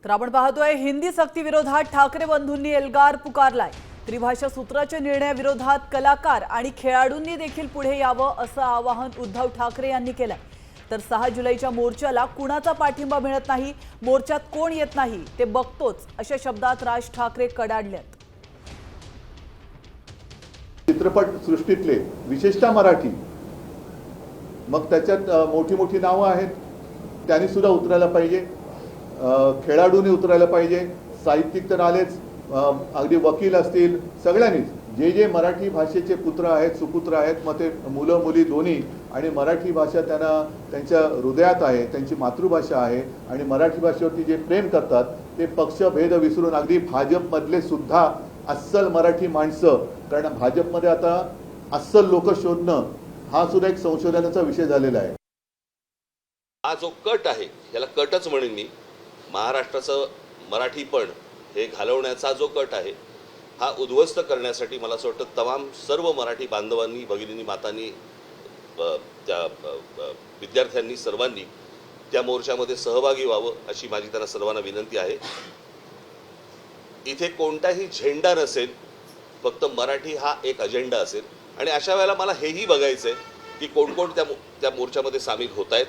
तर आपण पाहतोय हिंदी सक्ती विरोधात ठाकरे बंधूंनी एल्गार पुकारलाय। त्रिभाषा सूत्राच्या निर्णयाविरोधात कलाकार आणि खेळाडूंनी देखील पुढे यावं असं आवाहन उद्धव ठाकरे यांनी केलंय। तर 6 जुलैच्या मोर्चाला कुणाचा पाठिंबा मिळत नाही, मोर्चात कोण येत नाही ते बघतोच अशा शब्दात राज ठाकरे कडाडलेत। चित्रपट सृष्टीतले विशेषतः मराठी मग त्याच्यात मोठी मोठी नावं आहेत, त्यांनी सुद्धा उतरायला पाहिजे, खेळाडूंनी उतरायला पाहिजे, साहित्यिक तर आलेच, अगदी वकील असतील, सगळ्यांनीच जे जे मराठी भाषेचे पुत्र आहेत, सुपुत्र आहेत, मग ते मुलं मुली दोन्ही, आणि मराठी भाषा त्यांना त्यांच्या हृदयात आहे, त्यांची मातृभाषा आहे आणि मराठी भाषेवरती जे प्रेम करतात ते पक्षभेद विसरून अगदी भाजपमधले सुद्धा अस्सल मराठी माणसं, कारण भाजपमध्ये आता अस्सल लोक शोधणं हा सुद्धा एक संशोधनाचा विषय झालेला आहे। हा जो कट आहे याला कटच म्हणेन मी, महाराष्ट्राचं मराठीपण हे घालवण्याचा जो कट आहे हा उद्ध्वस्त करण्यासाठी मला असं वाटतं तमाम सर्व मराठी बांधवांनी, भगिनींनी, मातांनी, त्या विद्यार्थ्यांनी, सर्वांनी त्या मोर्चामध्ये सहभागी व्हावं अशी माझी त्यांना सर्वांना विनंती आहे। इथे कोणताही झेंडा नसेल, फक्त मराठी हा एक अजेंडा असेल आणि अशा वेळेला मला हेही बघायचं आहे की कोण कोण त्या मोर्चामध्ये सामील होत आहेत,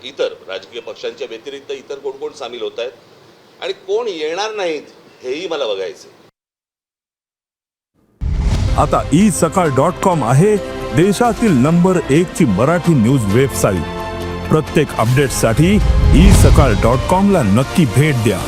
इतर राजकीय पक्षांच्या व्यतिरिक्त इतर कोण कोण सामील होत आहेत आणि कोण येणार नाहीत हेही मला बघायचं। आता isakal.com आहे देशातील नंबर 1 ची मराठी न्यूज वेबसाईट। प्रत्येक अपडेटसाठी isakal.com ला नक्की भेट द्या।